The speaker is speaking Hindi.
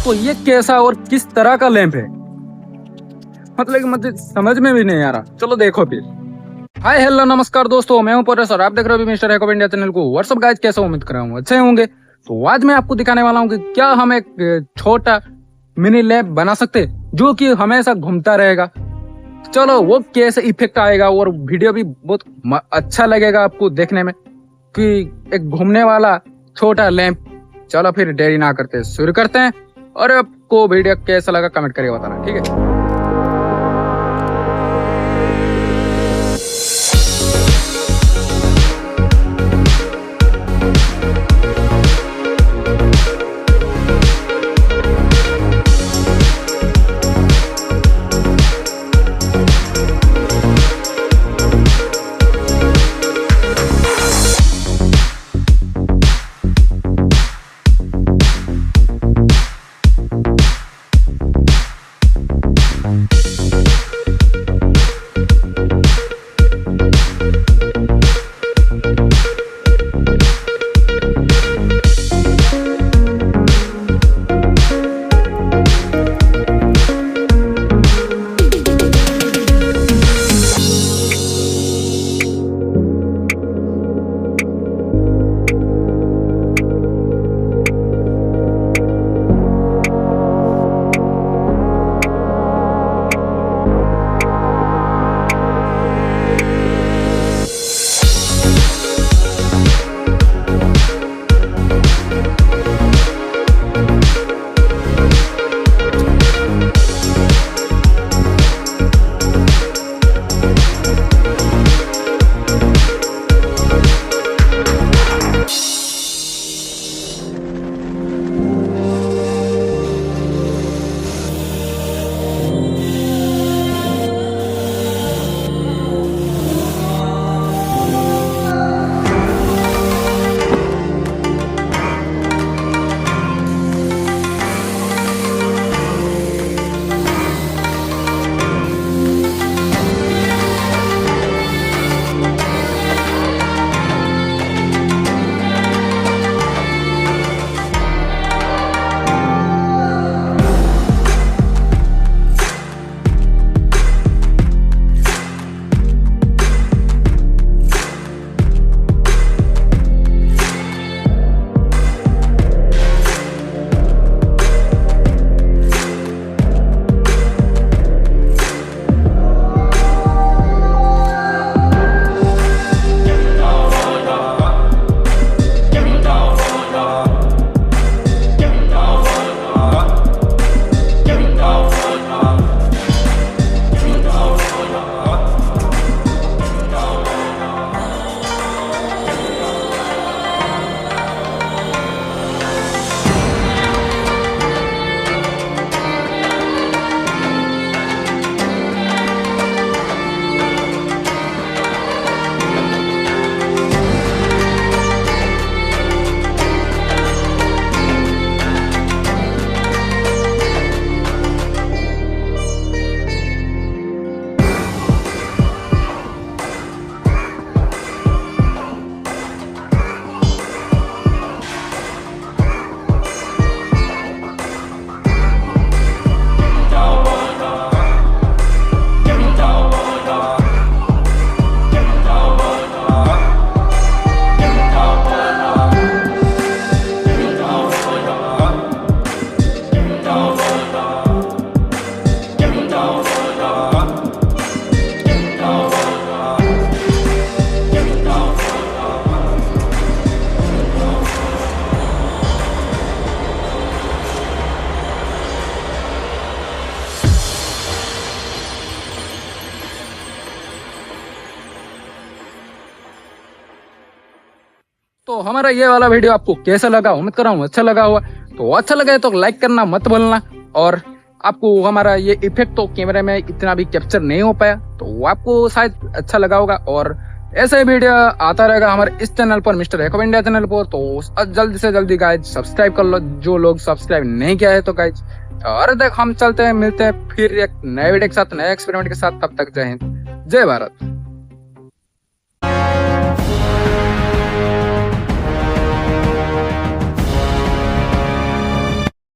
दोस्तों ये कैसा और किस तरह का लैंप है, मतलब कि मुझे समझ में भी नहीं आ रहा। चलो देखो फिर। हाय हेलो नमस्कार दोस्तों, मैं हूं परेश और आप देख रहे हो मिस्टर हैकअप इंडिया चैनल को। व्हाट्सअप गाइस, कैसे उम्मीद कर रहा हूँ अच्छे होंगे। तो आज मैं आपको दिखाने वाला हूँ कि क्या हम एक छोटा मिनी लैंप बना सकते हैं जो कि हमेशा घूमता रहेगा। चलो वो कैसे इफेक्ट आएगा और वीडियो भी बहुत अच्छा लगेगा आपको देखने में कि एक घूमने वाला छोटा लैंप। चलो फिर देरी ना करते शुरू करते हैं, और आपको वीडियो कैसा लगा कमेंट करके बताना, ठीक है। तो हमारा ये वाला वीडियो आपको कैसा लगा, उम्मीद कर रहा हूँ अच्छा लगा हुआ। तो अच्छा लगा तो लाइक करना मत भूलना, और आपको हमारा ये इफेक्ट तो कैमरे में इतना भी कैप्चर नहीं हो पाया, तो आपको शायद अच्छा लगा होगा। और ऐसा ही वीडियो आता रहेगा हमारे इस चैनल पर, मिस्टर हैकअप इंडिया चैनल पर। तो जल्दी से जल्दी गाइज सब्सक्राइब कर लो, जो लोग सब्सक्राइब नहीं किया है तो गाइज। और देख हम चलते हैं, मिलते हैं फिर एक नए वीडियो के साथ, नए एक्सपेरिमेंट के साथ। तब तक जय हिंद, जय भारत।